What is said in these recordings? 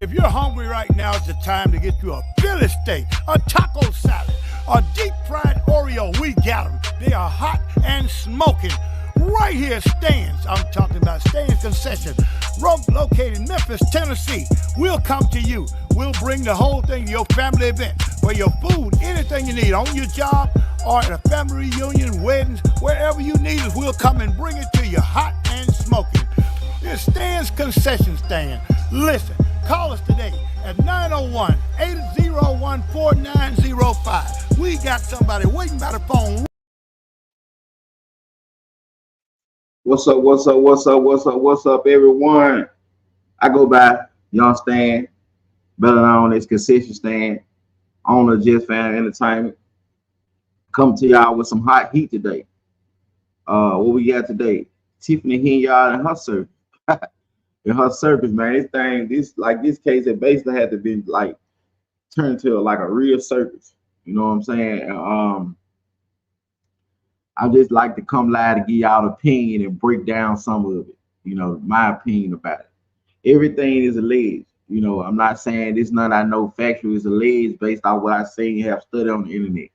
If you're hungry right now, it's the time to get you a Philly steak, a taco salad, a deep-fried Oreo. We got them. They are hot and smoking. Right here at Stan's. I'm talking about Stan's Concession. Located in Memphis, Tennessee. We'll come to you. We'll bring the whole thing to your family event. For your food, anything you need on your job or at a family reunion, weddings, wherever you need it, we'll come and bring it to you hot and smoking. It's Stan's Concession Stand. Listen, call us today at 901-801-4905. We got somebody waiting by the phone. What's up, everyone? I go by Young Stan, better known as Concession Stand, owner of Just Fam Entertainment. Come to y'all with some hot heat today. What we got today? Tiffany Henyard and her circus. In her circus, man. This case, it basically had to be like turned to like a real circus. You know what I'm saying? I just like to come live to give y'all an opinion and break down some of it. You know, my opinion about it. Everything is alleged. You know, I'm not saying this none I know factual is alleged based on what I seen and have studied on the internet.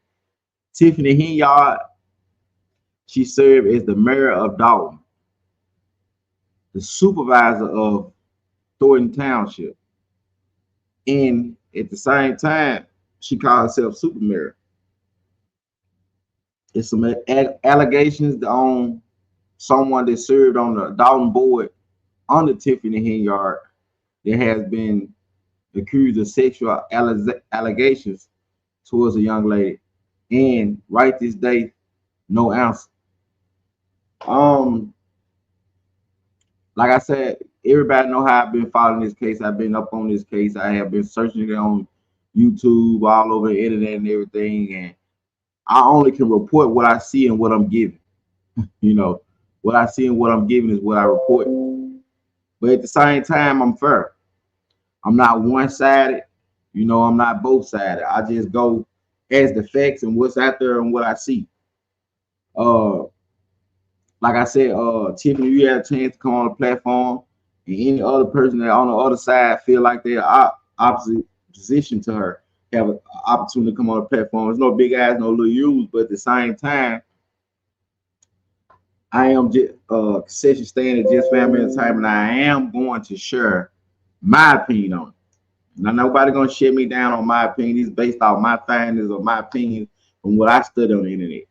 Tiffany Henyard, she served as the mayor of Dalton, the supervisor of Thornton Township, and at the same time, she called herself super mayor. It's some allegations on someone that served on the Dalton board under Tiffany Henyard that has been accused of sexual allegations towards a young lady, and right this day, no answer. Like I said, everybody know how I've been following this case. I've been up on this case. I have been searching it on YouTube, all over the internet and everything, and I only can report what I see and what I'm giving. You know, what I see and what I'm giving is what I report. But at the same time, I'm fair. I'm not one-sided. You know, I'm not both-sided. I just go as the facts and what's out there and what I see. Like I said, Tiffany, you had a chance to come on the platform, and any other person that on the other side feel like they're opposite position to her have an opportunity to come on the platform. There's no big eyes, no little U's, but at the same time, I am just Concession Stand at Just Family Entertainment, and I am going to share my opinion on it. Now, nobody gonna shut me down on my opinion. It's based off my findings or my opinion from what I study on the internet.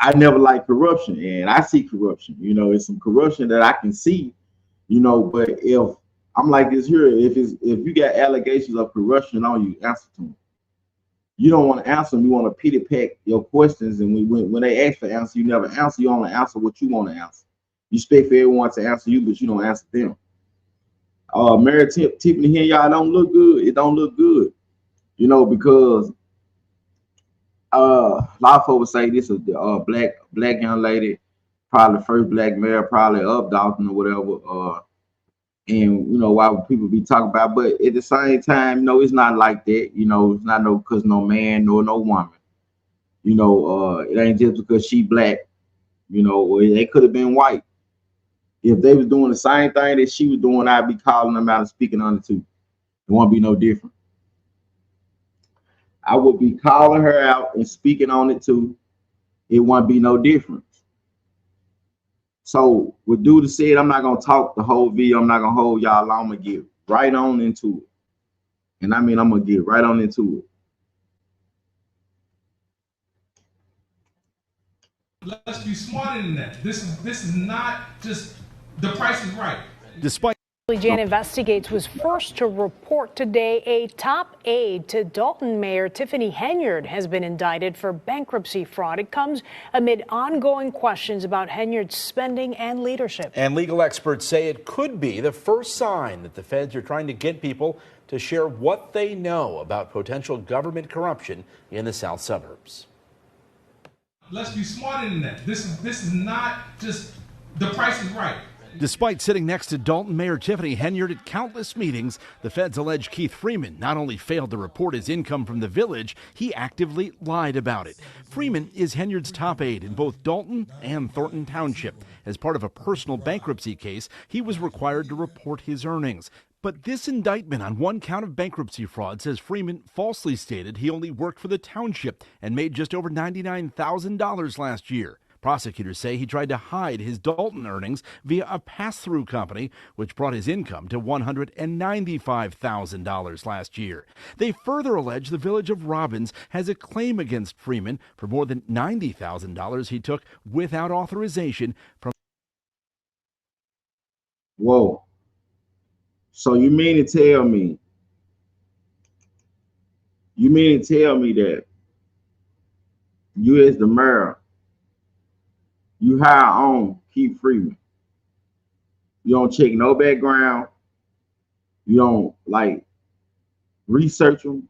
I never like corruption, and I see corruption. You know, it's some corruption that I can see, you know, but if I'm like this here, if you got allegations of corruption on you, answer to them. You don't want to answer them, you want to pity pack your questions, and when they ask for answer, you never answer. You only answer what you want to answer. You expect for everyone to answer you, but you don't answer them. Mary Tiffany here, y'all don't look good. It don't look good, you know, because a lot of folks say this is the black young lady, probably the first black mayor, probably of Dalton or whatever. And you know why would people be talking about, but at the same time, you know, it's not like that. You know, it's not because no man nor no woman. You know, it ain't just because she black. You know, or they could have been white. If they was doing the same thing that she was doing, I'd be calling them out and speaking on it too. It won't be no different. I would be calling her out and speaking on it too. It won't be no different. So with due to said, I'm not gonna talk the whole video. I'm not gonna hold y'all long. I'm gonna get right on into it. And I mean, I'm gonna get right on into it. Let's be smarter than that. This is not just the price is right. Despite Jan Investigates was first to report today a top aide to Dalton Mayor Tiffany Henyard has been indicted for bankruptcy fraud. It comes amid ongoing questions about Henyard's spending and leadership. And legal experts say it could be the first sign that the feds are trying to get people to share what they know about potential government corruption in the South suburbs. Let's be smarter than that. This is not just the price is right. Despite sitting next to Dalton Mayor Tiffany Henyard at countless meetings, the feds allege Keith Freeman not only failed to report his income from the village, he actively lied about it. Freeman is Henyard's top aide in both Dalton and Thornton Township. As part of a personal bankruptcy case, he was required to report his earnings. But this indictment on one count of bankruptcy fraud says Freeman falsely stated he only worked for the township and made just over $99,000 last year. Prosecutors say he tried to hide his Dalton earnings via a pass-through company, which brought his income to $195,000 last year. They further allege the village of Robbins has a claim against Freeman for more than $90,000 he took without authorization from. Whoa. So you mean to tell me that you as the mayor, you hire on Keith Freeman. You don't check no background. You don't like research him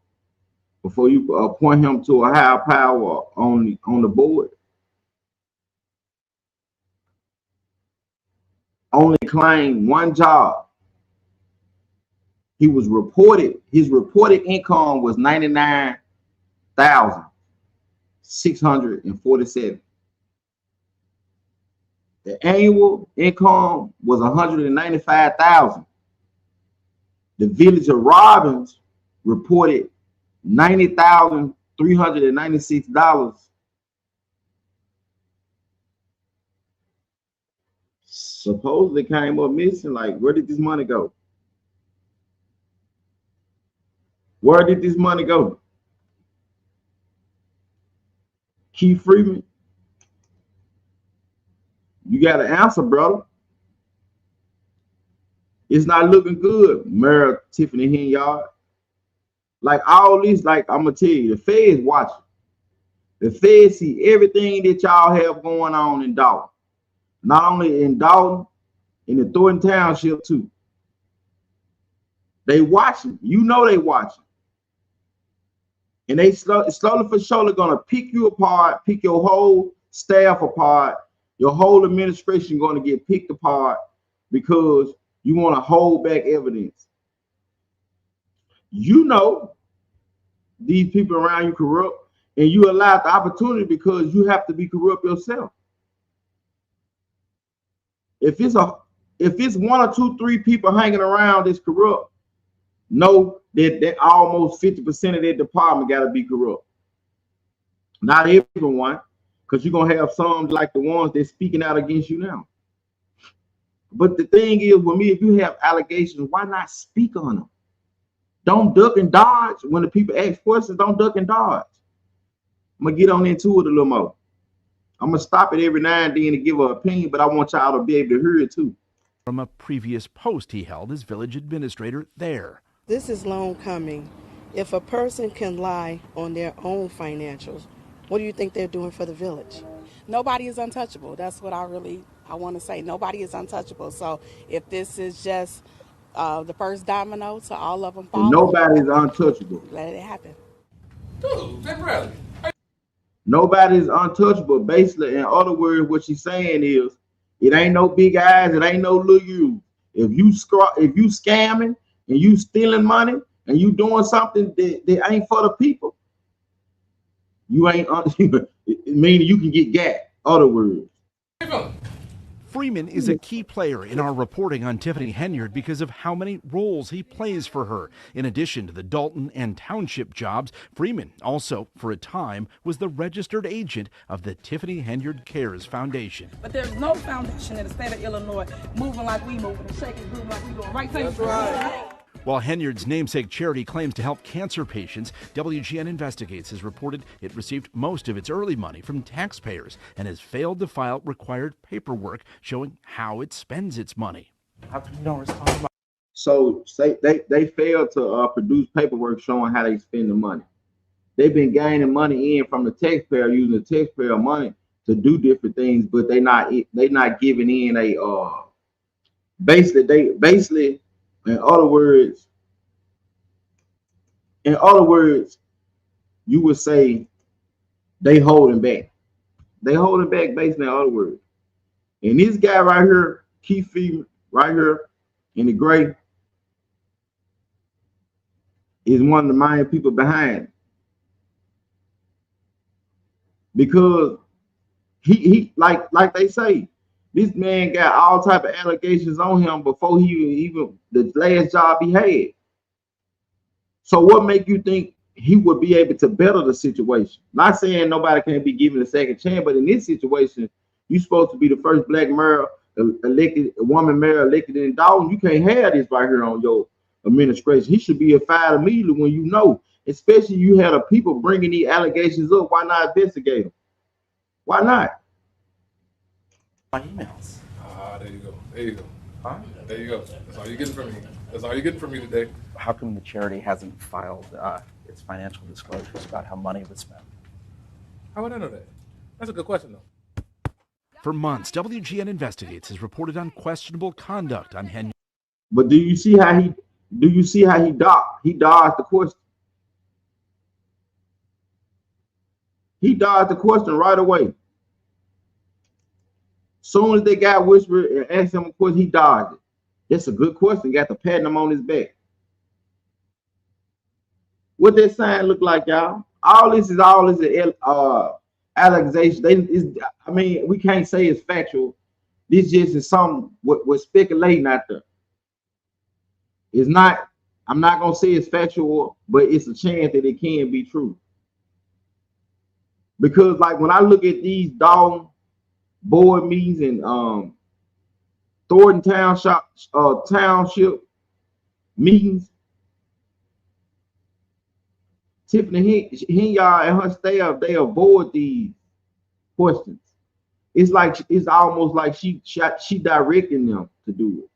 before you appoint him to a higher power on the board. Only claimed one job. He was reported, his reported income was $99,647. The annual income was $195,000. The village of Robbins reported $90,396. Supposedly came up missing. Like, where did this money go? Where did this money go? Keith Freeman, you got to answer, brother. It's not looking good, Mayor Tiffany Henyard. Like all this, like I'm gonna tell you, the Feds watching. The Feds see everything that y'all have going on in Dalton. Not only in Dalton, in the Thornton Township too. They watching. You know they watching. And they slowly for surely gonna pick you apart, pick your whole staff apart. Your whole administration going to get picked apart because you want to hold back evidence. You know these people around you corrupt, and you allow the opportunity because you have to be corrupt yourself. If it's one or two, three people hanging around that's corrupt, know that almost 50% of their department got to be corrupt. Not everyone, because you're going to have some like the ones that's speaking out against you now. But the thing is, with me, if you have allegations, why not speak on them? Don't duck and dodge. When the people ask questions, don't duck and dodge. I'm going to get on into it a little more. I'm going to stop it every now and then to give an opinion, but I want y'all to be able to hear it too. From a previous post he held as village administrator there. This is long coming. If a person can lie on their own financials, what do you think they're doing for the village? Nobody is untouchable. That's what I want to say. Nobody is untouchable. So if this is just the first domino to all of them falling, nobody is untouchable. Let it happen. Dude, really. Nobody is untouchable. Basically, in other words, what she's saying is, it ain't no big eyes, it ain't no little you. If you scamming and you stealing money and you doing something that ain't for the people, you ain't meaning you can get gat. Other words. Freeman is a key player in our reporting on Tiffany Henyard because of how many roles he plays for her. In addition to the Dalton and Township jobs, Freeman also, for a time, was the registered agent of the Tiffany Henyard Cares Foundation. But there's no foundation in the state of Illinois moving like we moving and shaking groove like we doing. Right? That's right. While Henyard's namesake charity claims to help cancer patients, WGN Investigates has reported it received most of its early money from taxpayers and has failed to file required paperwork showing how it spends its money. How come you don't respond to my... So they failed to produce paperwork showing how they spend the money. They've been gaining money in from the taxpayer, using the taxpayer money to do different things, but they not giving in a basically. In other words, you would say they holding back. They holding back basically in other words. And this guy right here, Keith Freeman, right here in the gray, is one of the main people behind it. Because he like they say, This man got all type of allegations on him before he even the last job he had. So what make you think he would be able to better the situation? Not saying nobody can be given a second chance, but in this situation, you're supposed to be the first black mayor elected, a woman mayor elected in Dalton. You can't have this right here on your administration. He should be fired immediately when you know, especially you had a people bringing these allegations up. Why not investigate them? Why not? My emails. There you go. There you go. Huh? There you go. That's all you're getting from me. That's all you're getting from me today. How come the charity hasn't filed its financial disclosures about how money was spent? How would I know that? That's a good question, though. For months, WGN Investigates has reported on questionable conduct on Henyard. But do you see how he dodged the question? He dodged the question right away. Soon as they got whispered and asked him a question, he dodged it. That's a good question. Got to pat him on his back. What that sign look like, y'all? All this is allegation. I mean, we can't say it's factual. This just is something we're speculating out there. It's not. I'm not gonna say it's factual, but it's a chance that it can be true. Because, like, when I look at these Dalton board meetings and Thornton Township meetings, Tiffany Henyard and her staff, they avoid these questions. It's almost like she directing them to do it.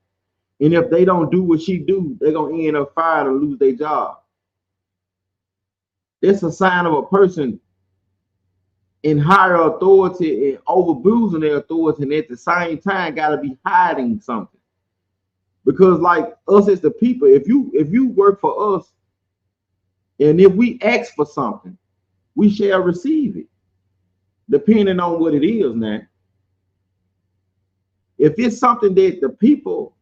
And if they don't do what she do, they're gonna end up fired or lose their job. It's a sign of a person in higher authority and overabusing their authority, and at the same time gotta be hiding something. Because, like, us as the people, if you work for us, and if we ask for something, we shall receive it, depending on what it is. Now, if it's something that the people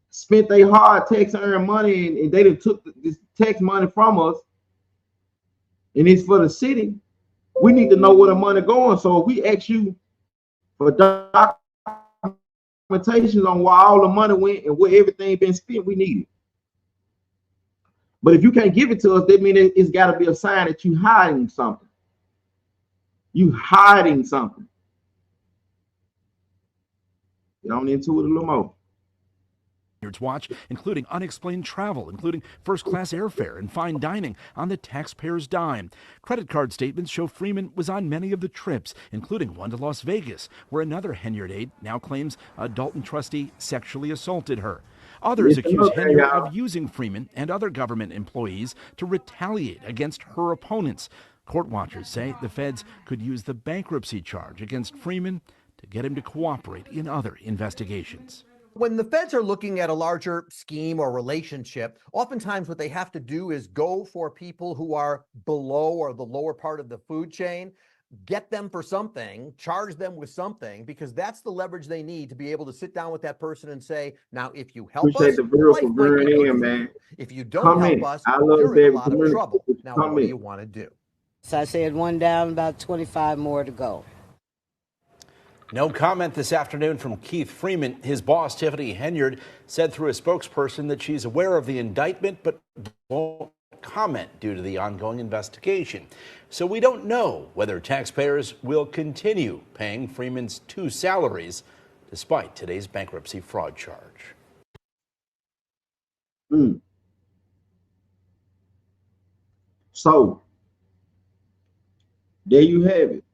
spent their hard tax-earned money and they done took this tax money from us, and it's for the city, we need to know where the money going. So if we ask you for documentation on where all the money went and where everything been spent, we need it. But if you can't give it to us, that means it's got to be a sign that you hiding something. You hiding something. Get on into it a little more. Watch, including unexplained travel, including first-class airfare and fine dining on the taxpayer's dime. Credit card statements show Freeman was on many of the trips, including one to Las Vegas, where another Henyard aide now claims a Dalton trustee sexually assaulted her. Others accuse Henyard of using Freeman and other government employees to retaliate against her opponents. Court watchers say the feds could use the bankruptcy charge against Freeman to get him to cooperate in other investigations. When the feds are looking at a larger scheme or relationship, oftentimes what they have to do is go for people who are below or the lower part of the food chain, get them for something, charge them with something, because that's the leverage they need to be able to sit down with that person and say, now, if you help us, life might be good for you. If you don't help us, you're in a lot of trouble. Now, what do you want to do? So I said one down, about 25 more to go. No comment this afternoon from Keith Freeman. His boss, Tiffany Henyard, said through a spokesperson that she's aware of the indictment but won't comment due to the ongoing investigation. So we don't know whether taxpayers will continue paying Freeman's 2 salaries despite today's bankruptcy fraud charge. So there you have it.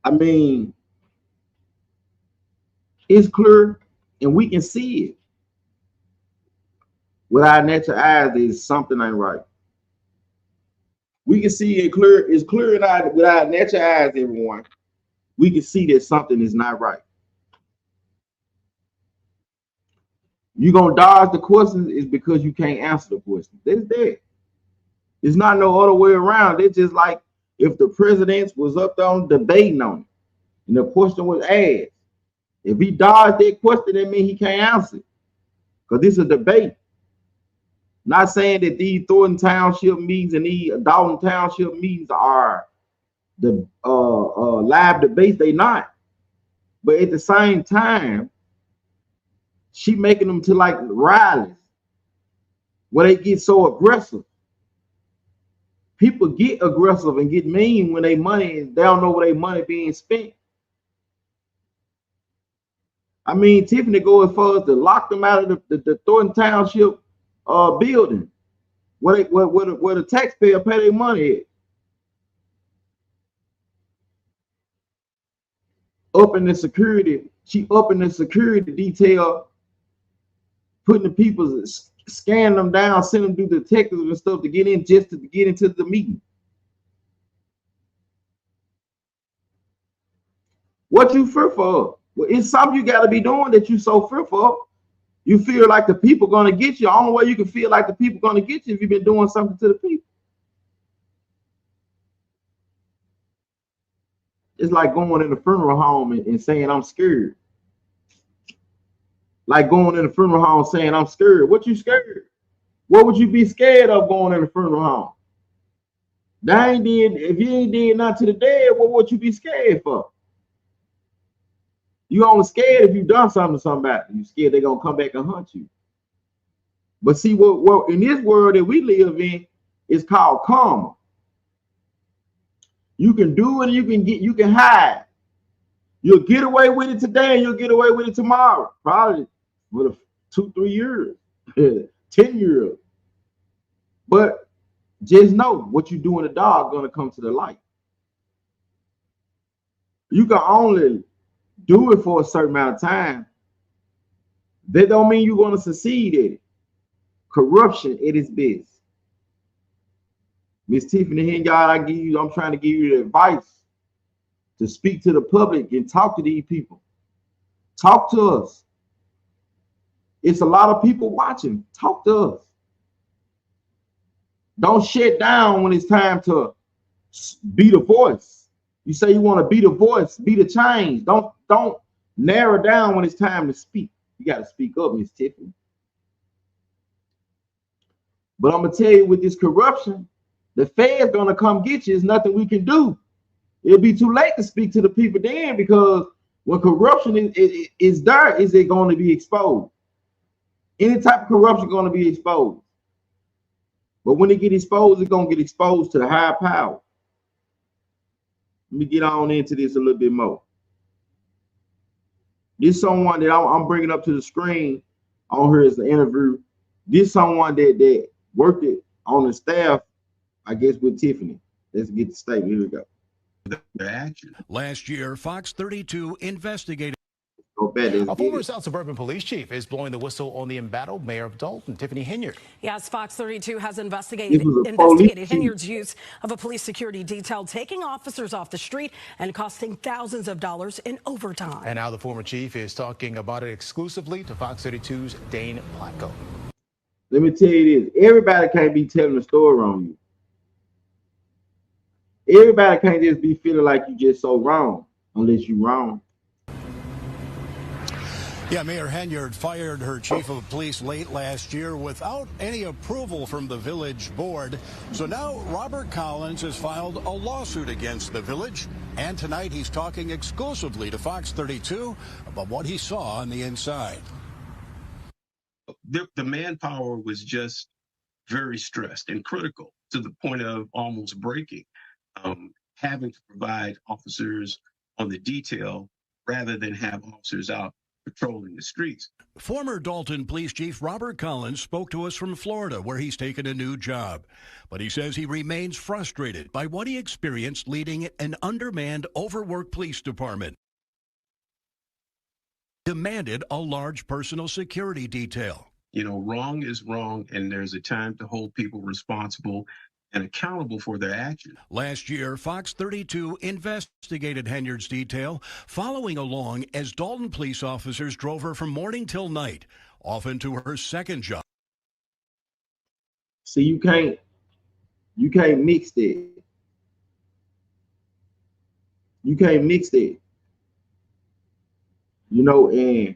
I mean, it's clear and we can see it with our natural eyes that something ain't right. We can see it clear. It's clear with our natural eyes, everyone. We can see that something is not right. You're going to dodge the questions is because you can't answer the question. That's that. There's not no other way around. It's just like if the president was up there debating on it and the question was asked. If he dodged that question, that means he can't answer it because this is a debate. Not saying that these Thornton Township meetings and these Dalton Township meetings are live debates. They not. But at the same time, she making them to like rallies where they get so aggressive. People get aggressive and get mean when they don't know where their money being spent. I mean, Tiffany go as far as to lock them out of the Thornton Township building where the taxpayer pay their money at. She up in the security detail, putting the people, scanning them down, sending them through detectives and stuff to get in, just to get into the meeting. What you fear for? Well, it's something you got to be doing that you so fearful of. You feel like the people gonna get you. The only way you can feel like the people gonna get you if you've been doing something to the people. It's like going in a funeral home and saying I'm scared. Like going in a funeral home saying I'm scared. What you scared? What would you be scared of going in a funeral home? If you ain't did nothing to the dead, what would you be scared for? You only scared if you done something to somebody. You scared they're gonna come back and hunt you. But see, what in this world that we live in is called karma. You can do it, you can hide. You'll get away with it today and you'll get away with it tomorrow. Probably for 2-3 years, 10 years. But just know what you do in the dark gonna come to the light. You can only do it for a certain amount of time. That don't mean you're going to succeed at it. Corruption at its best. Miss Tiffany Henyard, I'm trying to give you the advice to speak to the public and talk to these people. Talk to us. It's a lot of people watching. Talk to us. Don't shut down when it's time to be the voice. You say you want to be the voice, be the change. Don't narrow down when it's time to speak. You got to speak up, Miss Tiffany. But I'm gonna tell you, with this corruption, the Fed's gonna come get you. There's nothing we can do. It'll be too late to speak to the people then, because when corruption is there, is it going to be exposed? Any type of corruption is going to be exposed. But when it get exposed, it's gonna get exposed to the higher power. Let me get on into this a little bit more. This someone that I'm bringing up to the screen on here as an interview. This someone that worked it on the staff, I guess, with Tiffany. Let's get the statement. Here we go. The action. Last year, Fox 32 investigated. A former South Suburban police chief is blowing the whistle on the embattled mayor of Dalton, Tiffany Henyard. Yes, Fox 32 has investigated Henyard's use of a police security detail, taking officers off the street and costing thousands of dollars in overtime. And now the former chief is talking about it exclusively to Fox 32's Dane Placco. Let me tell you this. Everybody can't be telling a story on you. Everybody can't just be feeling like you just so wrong unless you're wrong. Yeah, Mayor Henyard fired her chief of police late last year without any approval from the village board. So now Robert Collins has filed a lawsuit against the village. And tonight he's talking exclusively to Fox 32 about what he saw on the inside. The manpower was just very stressed and critical to the point of almost breaking, having to provide officers on the detail rather than have officers out patrolling the streets. Former Dalton Police Chief Robert Collins spoke to us from Florida, where he's taken a new job. But he says he remains frustrated by what he experienced leading an undermanned, overworked police department. Demanded a large personal security detail. You know, wrong is wrong, and there's a time to hold people responsible and accountable for their actions. Last year, Fox 32 investigated Henyard's detail, following along as Dalton police officers drove her from morning till night, often to her second job. See, you can't mix that. You can't mix that. You know, and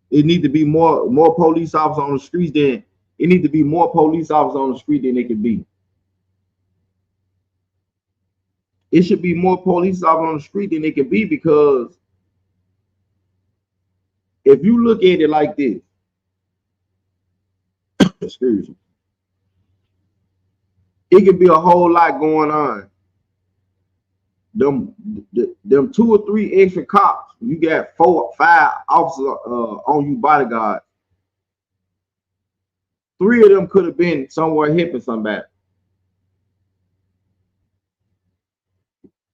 it need to be more police officers on the streets than it need to be more police officers on the street than it could be. It should be more police officers on the street than it can be, because if you look at it like this, excuse me, it could be a whole lot going on. Them 2 or 3 extra cops, you got 4 or 5 officers on you, bodyguards. 3 of them could have been somewhere helping somebody.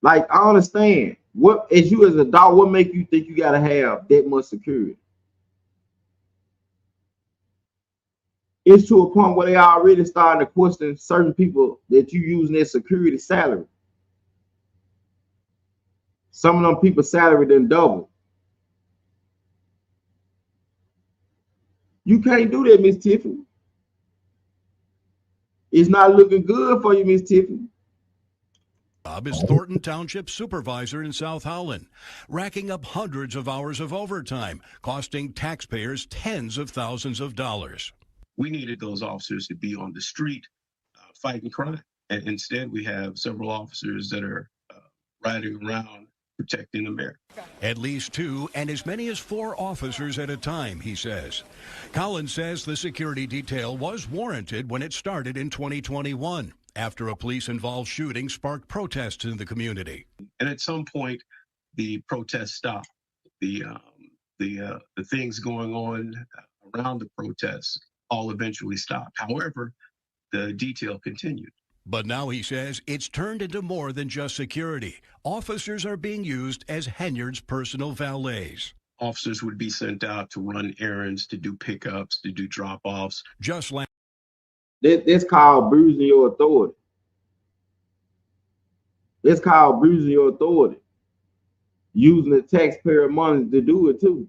Like, I understand. What, as you as a dog, what make you think you gotta have that much security? It's to a point where they already starting to question certain people that you using their security salary. Some of them people salary done double. You can't do that, Miss Tiffany. It's not looking good for you, Miss Tiffany. Bob is Thornton Township supervisor in South Howland, racking up hundreds of hours of overtime, costing taxpayers tens of thousands of dollars. We needed those officers to be on the street fighting crime. And instead, we have several officers that are riding around protecting America. At least 2 and as many as 4 officers at a time, he says. Collins says the security detail was warranted when it started in 2021, after a police-involved shooting sparked protests in the community. And at some point, the protests stopped. The things going on around the protests all eventually stopped. However, the detail continued. But now he says it's turned into more than just security. Officers are being used as Henyard's personal valets. Officers would be sent out to run errands, to do pickups, to do drop-offs. Just like that's called bruising your authority. That's called bruising your authority. Using the taxpayer money to do it too.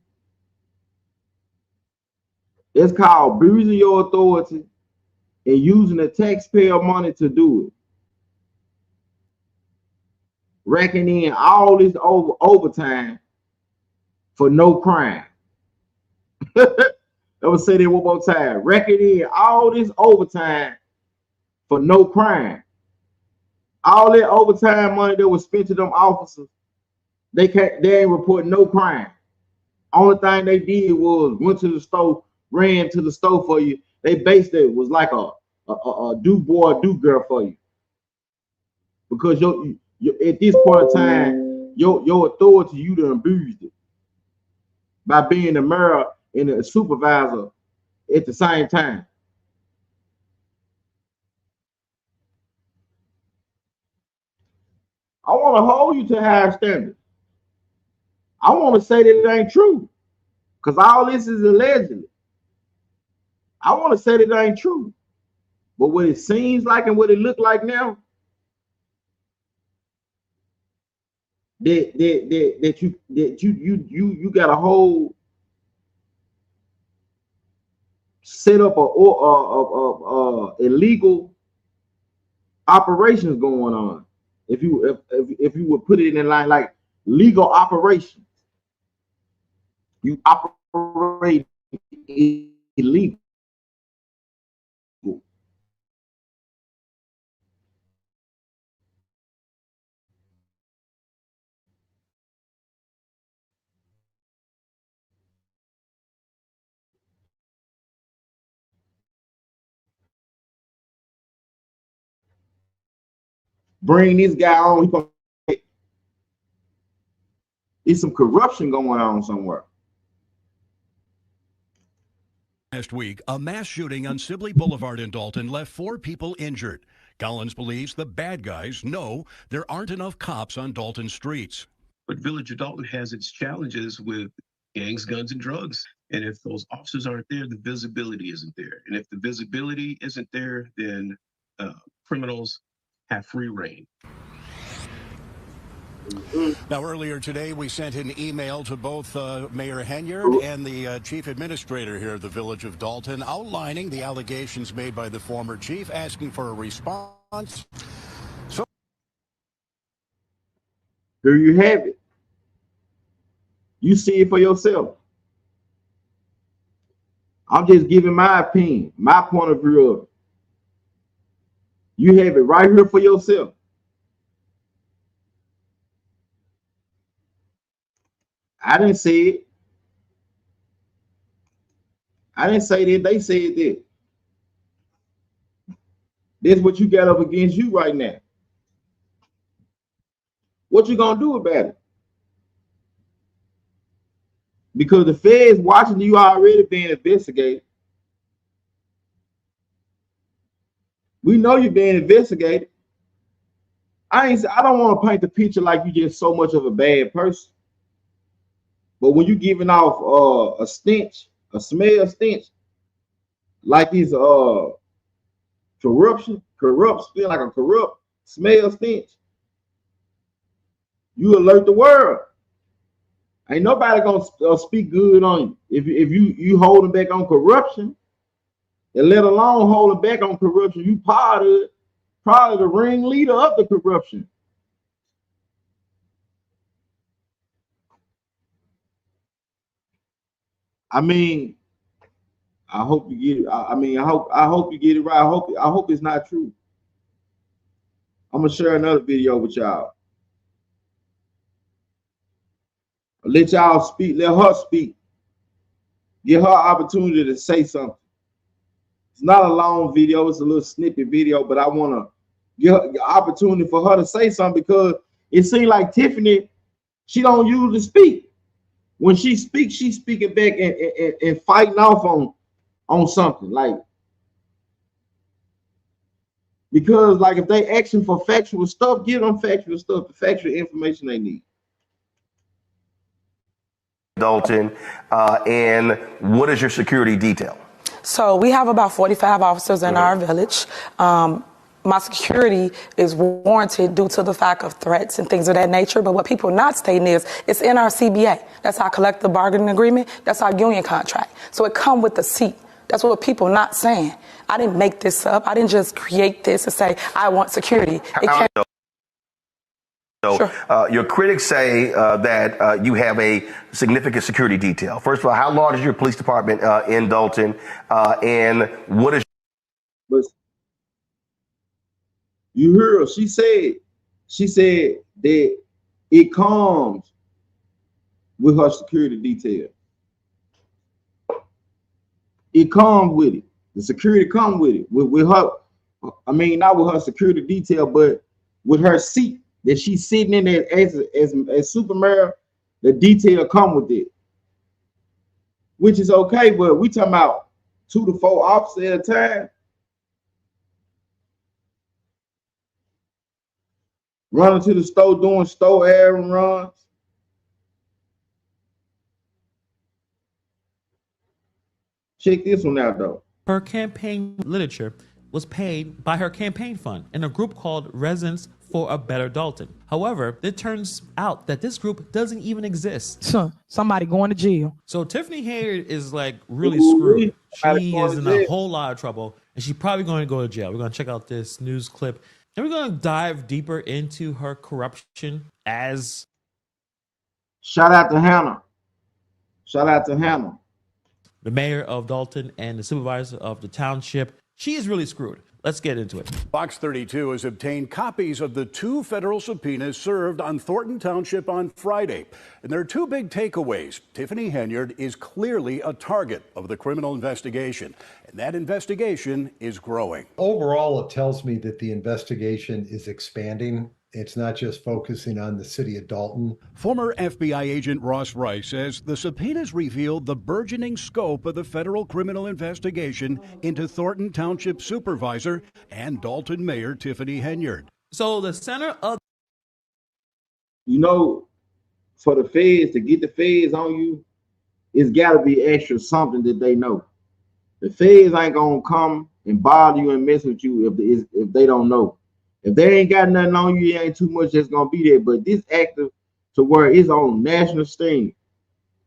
It's called bruising your authority and using the taxpayer money to do it. Racking in all this overtime for no crime. I would say that one more time. Racking in all this overtime for no crime. All that overtime money that was spent to them officers, they ain't report no crime. Only thing they did was went to the store, ran to the store for you. They basically it was like a do boy, do girl for you. Because at this point in time, your authority, you done abused it by being the mayor and the supervisor at the same time. I want to hold you to higher standards. I want to say that it ain't true, because all this is allegedly. I want to say that it ain't true, but what it seems like and what it look like now, that you got a whole set up of illegal operations going on. If you would put it in line like legal operations, you operate illegal. Bring this guy on. There's some corruption going on somewhere. Last week, a mass shooting on Sibley Boulevard in Dalton left 4 people injured. Collins believes the bad guys know there aren't enough cops on Dalton streets. But Village of Dalton has its challenges with gangs, guns, and drugs. And if those officers aren't there, the visibility isn't there. And if the visibility isn't there, then criminals have free reign. Now, earlier today, we sent an email to both Mayor Henyard and the chief administrator here at the Village of Dalton, outlining the allegations made by the former chief, asking for a response. So here you have it. You see it for yourself. I'm just giving my opinion, my point of view of it. You have it right here for yourself. I didn't say it. I didn't say that. They said that. This is what you got up against you right now. What you gonna do about it? Because the feds watching you already being investigated. We know you're being investigated. I don't want to paint the picture like you just so much of a bad person. But when you giving off a stench, a smell stench, like this corrupt, feel like a corrupt smell stench, you alert the world. Ain't nobody gonna speak good on you if you holding back on corruption, and let alone holding back on corruption. You probably the ringleader of the corruption. I mean, I hope you get it. I hope you get it right. I hope it's not true. I'm gonna share another video with y'all. Let y'all speak. Let her speak. Give her opportunity to say something. It's not a long video. It's a little snippet video, but I want to give her the opportunity for her to say something, because it seems like Tiffany, she don't usually speak. When she speaks, she's speaking back and fighting off on something. Like, because like if they asking for factual stuff, give them factual stuff, the factual information they need. Dalton, and what is your security detail? So we have about 45 officers in our village. My security is warranted due to the fact of threats and things of that nature. But what people are not stating is it's in our CBA. That's our collective bargaining agreement. That's our union contract. So it comes with the seat. That's what people are not saying. I didn't make this up. I didn't just create this and say, I want security. So your critics say that you have a significant security detail. First of all, how large is your police department in Dalton? And what is... You heard her. She said that it comes with her security detail. It comes with it. The security comes with it. With her, I mean, not with her security detail, but with her seat that she's sitting in there as Super Mario, the detail come with it. Which is okay, but we talking about 2 to 4 officers at a time. Running to the store, doing store errand runs. Check this one out, though. Her campaign literature was paid by her campaign fund in a group called Residents for a Better Dalton. However, it turns out that this group doesn't even exist. Somebody going to jail. So Tiffany Henyard is like really screwed. She is in a whole lot of trouble, and she's probably going to go to jail. We're going to check out this news clip, and we're going to dive deeper into her corruption as... Shout out to Hannah. Shout out to Hannah. The mayor of Dalton and the supervisor of the township. She is really screwed. Let's get into it. Fox 32 has obtained copies of the 2 federal subpoenas served on Thornton Township on Friday. And there are 2 big takeaways. Tiffany Henyard is clearly a target of the criminal investigation, and that investigation is growing. Overall, it tells me that the investigation is expanding. It's not just focusing on the city of Dalton. Former FBI agent Ross Rice says the subpoenas revealed the burgeoning scope of the federal criminal investigation into Thornton Township Supervisor and Dalton Mayor Tiffany Henyard. So the center of... You know, for the feds, to get the feds on you, it's got to be extra something that they know. The feds ain't going to come and bother you and mess with you if they don't know. If they ain't got nothing on you, it ain't too much that's gonna be there. But this active to where it's on national stage,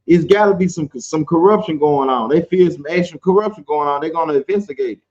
it's got to be some corruption going on. They feel some extra corruption going on. They're gonna investigate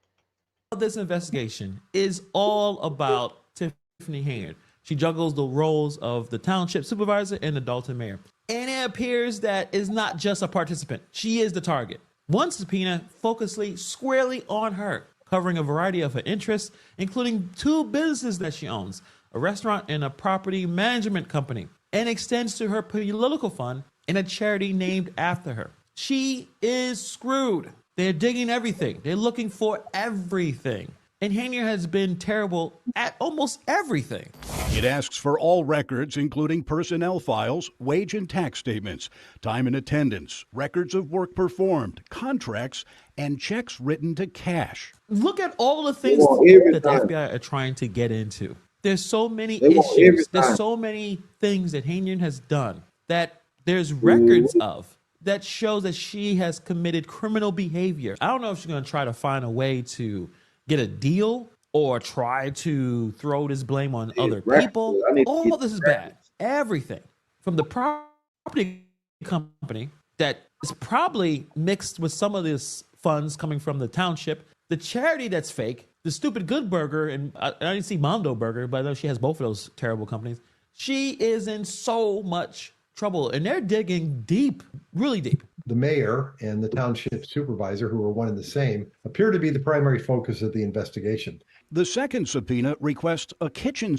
it. This investigation is all about Tiffany Henyard. She juggles the roles of the township supervisor and the Dalton mayor, and it appears that is not just a participant. She is the target. One subpoena focuses squarely on her, covering a variety of her interests, including 2 businesses that she owns, a restaurant and a property management company, and extends to her political fund in a charity named after her. She is screwed. They're digging everything. They're looking for everything. And Henyard has been terrible at almost everything. It asks for all records, including personnel files, wage and tax statements, time and attendance, records of work performed, contracts, and checks written to cash. Look at all the things that the FBI are trying to get into. There's so many issues. There's so many things that Henyard has done that there's records of that shows that she has committed criminal behavior. I don't know if she's going to try to find a way to get a deal or try to throw this blame on other people. All this is bad. Everything from the property company that is probably mixed with some of this funds coming from the township, the charity that's fake, the stupid Good Burger, and I didn't see Mondo Burger, but I know she has both of those terrible companies. She is in so much trouble, and they're digging deep, really deep. The mayor and the township supervisor, who are one and the same, appear to be the primary focus of the investigation. The second subpoena requests a kitchen.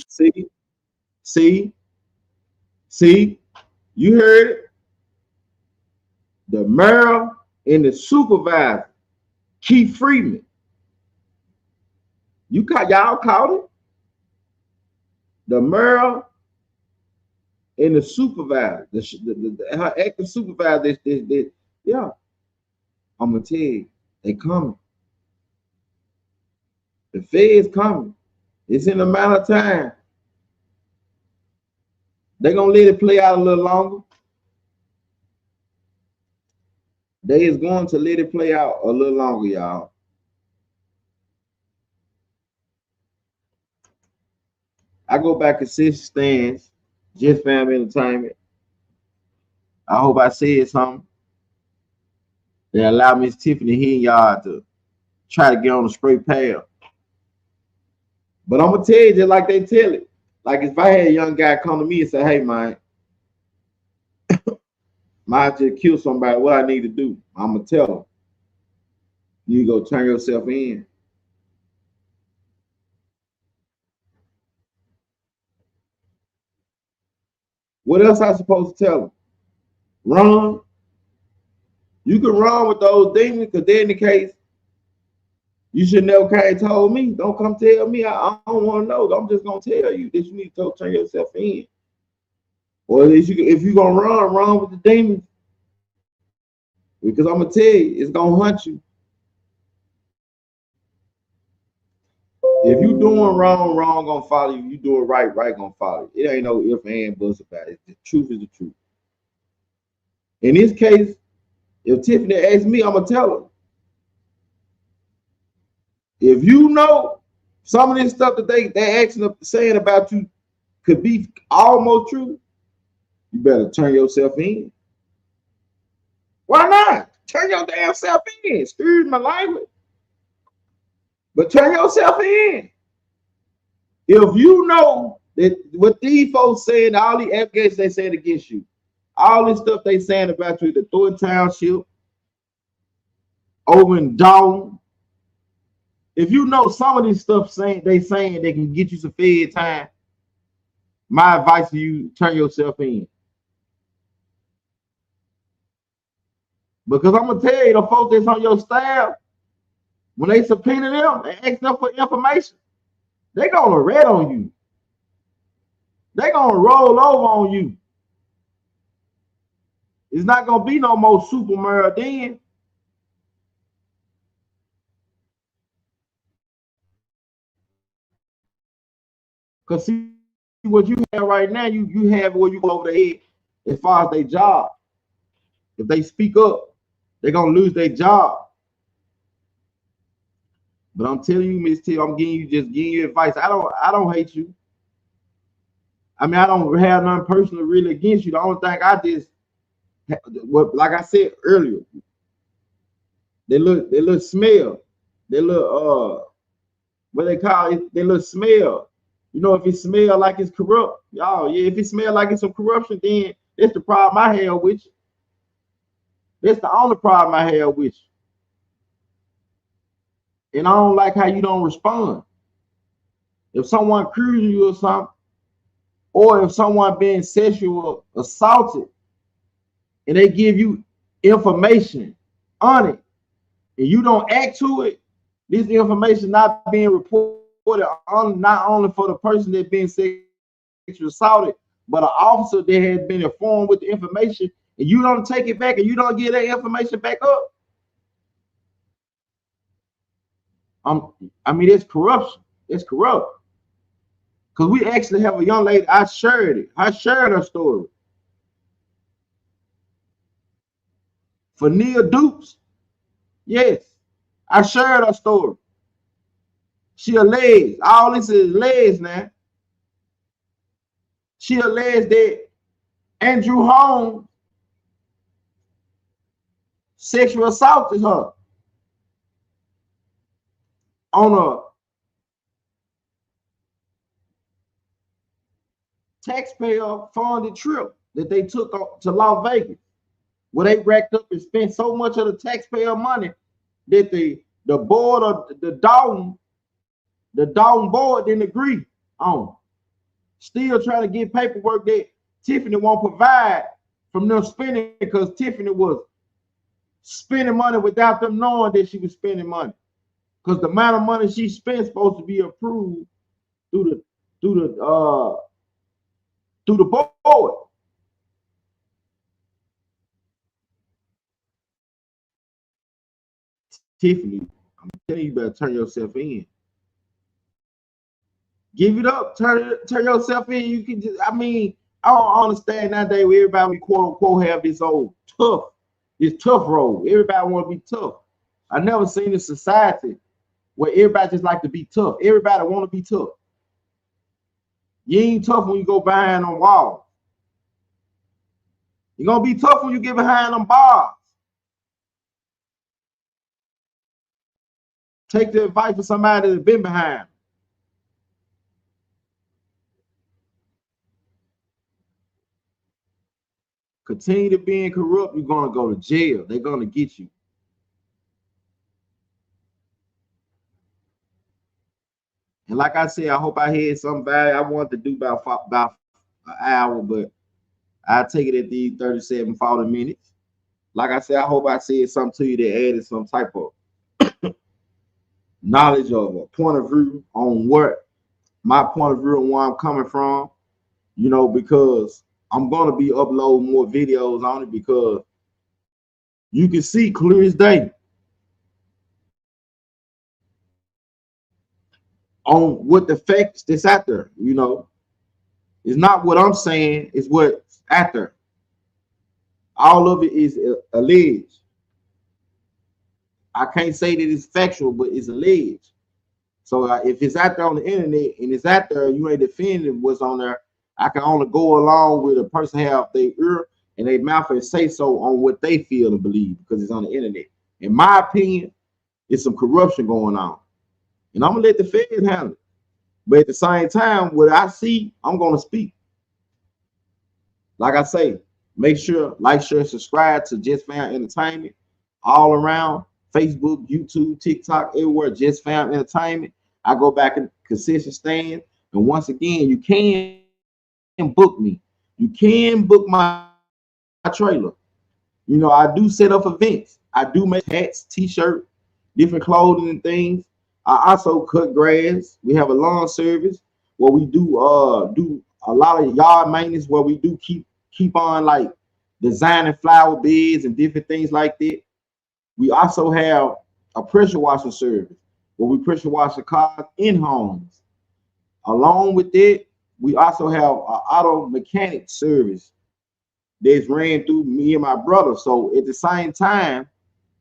See, you heard it. The mayor and the supervisor, Keith Freeman. Y'all caught it? The mayor and the supervisor, her acting supervisor, yeah. I'm gonna tell you, they coming. The Fed's coming. It's in a matter of time. They're gonna let it play out a little longer. They is going to let it play out a little longer, y'all. I go back and sit stands, just Fam Entertainment. I hope I said something that allowed Miss Tiffany Henyard to try to get on the straight path. But I'm gonna tell you just like they tell it. Like if I had a young guy come to me and say, "Hey, man, might just kill somebody. What I need to do?" I'm gonna tell him, "You go turn yourself in." What else I supposed to tell him? Run. You can run with those demons, because they're in the case. You should never came and told me. Don't come tell me. I don't want to know. I'm just gonna tell you that you need to turn yourself in. Or if you're gonna run with the demons. Because I'm gonna tell you, it's gonna hunt you. If you doing wrong gonna follow you. You doing right gonna follow you. It ain't no if and buts about it. The truth is the truth. In this case, if Tiffany asks me, I'm gonna tell her. If you know some of this stuff that they saying about you could be almost true, you better turn yourself in. Why not? Turn your damn self in. Excuse my language. But turn yourself in. If you know that what these folks saying, all the allegations they saying against you, all this stuff they saying about you, the Thornton Township, over in Dalton, if you know some of this stuff they can get you some Fed time, my advice to you, turn yourself in. Because I'm gonna tell you, the folks that's on your staff, when they subpoena them and ask them for information, they're gonna rat on you. They're gonna roll over on you. It's not gonna be no more super mayor then. Because see what you have right now, you have where you go over the head as far as their job. If they speak up, they're gonna lose their job. But I'm telling you, Miss T, I'm giving you advice. I don't hate you. I mean, I don't have nothing personal really against you. The only thing I just, like I said earlier, they look smell. They look what they call it, they look smell. You know, if it smell like it's corrupt, y'all, yeah, if it smell like it's some corruption, then that's the problem I have with you. That's the only problem I have with you. And I don't like how you don't respond. If someone accusing you of something, or if someone being sexual assaulted and they give you information on it, and you don't act to it, this information not being reported on not only for the person that being sexually assaulted, but an officer that has been informed with the information, and you don't take it back and you don't get that information back up. I mean, it's corruption. It's corrupt. Because we actually have a young lady, I shared it. I shared her story. For Nia Dukes, yes, I shared her story. She alleged, all this is alleged now. She alleged that Andrew Holmes sexual assaulted her on a taxpayer funded trip that they took to Las Vegas, where they racked up and spent so much of the taxpayer money that the board of the Dalton board didn't agree on. Still trying to get paperwork that Tiffany won't provide from them spending, because Tiffany was spending money without them knowing that she was spending money. Because the amount of money she spent is supposed to be approved through the board. Tiffany, I'm telling you, better turn yourself in. Give it up. Turn yourself in. You can just, I mean, I don't understand nowadays where everybody quote unquote have this tough role. Everybody want to be tough. I never seen a society where everybody just like to be tough. Everybody want to be tough. You ain't tough when you go behind on walls. You're gonna be tough when you get behind them bars. Take the advice from somebody that's been behind. Continue to being corrupt, you're gonna go to jail. They're gonna get you. And like I said, I hope I had some value. I wanted to do about an hour, but I'll take it at these 37, 40 minutes. Like I said, I hope I said something to you that added some type of knowledge of a point of view on what my point of view and where I'm coming from, you know, because I'm going to be uploading more videos on it, because you can see clear as day on what the facts that's out there. You know, it's not what I'm saying, it's what's out there. All of it is alleged. I can't say that it's factual, but it's alleged. So if it's out there on the internet and it's out there, you ain't defending what's on there. I can only go along with a person have their ear and their mouth and say so on what they feel and believe, because it's on the internet. In my opinion, it's some corruption going on, and I'm gonna let the Fed handle it. But at the same time, what I see, I'm gonna speak. Like I say, make sure like, share, subscribe to Just Fam Entertainment all around Facebook, YouTube, TikTok, everywhere. Just Fam Entertainment. I go back in concession stand, and once again, you can book me. You can book my trailer. You know, I do set up events. I do make hats, t-shirt, different clothing and things. I also cut grass. We have a lawn service where we do a lot of yard maintenance, where we do keep on like designing flower beds and different things like that. We also have a pressure washing service where we pressure wash the cars in homes. Along with that, we also have an auto mechanic service that's ran through me and my brother. So at the same time,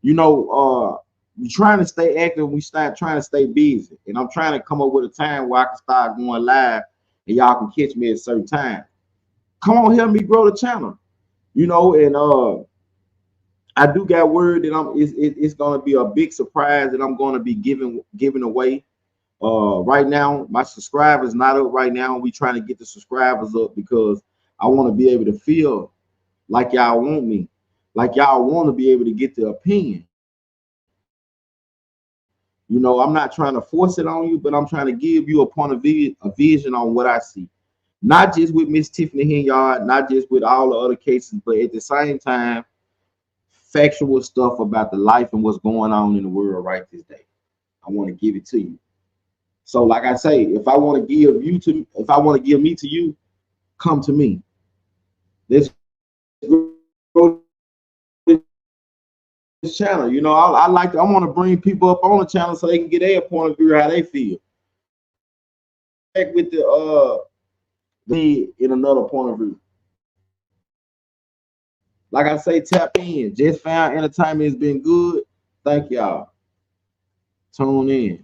you know, we're trying to stay active. We start trying to stay busy, and I'm trying to come up with a time where I can start going live and y'all can catch me at a certain time. Come on, help me grow the channel, you know. And I do got word that it's gonna be a big surprise that I'm gonna be giving away. Right now, my subscribers not up right now. We trying to get the subscribers up because I want to be able to feel like y'all want me, like y'all want to be able to get the opinion. You know, I'm not trying to force it on you, but I'm trying to give you a point of view, a vision on what I see. Not just with Miss Tiffany Henyard, not just with all the other cases, but at the same time, factual stuff about the life and what's going on in the world right this day. I want to give it to you. So, like I say, if I want to give me to you, come to me. Let's grow this channel. You know, I want to bring people up on the channel so they can get their point of view, how they feel. Back with in another point of view. Like I say, tap in. Just Fam Entertainment has been good. Thank y'all. Tune in.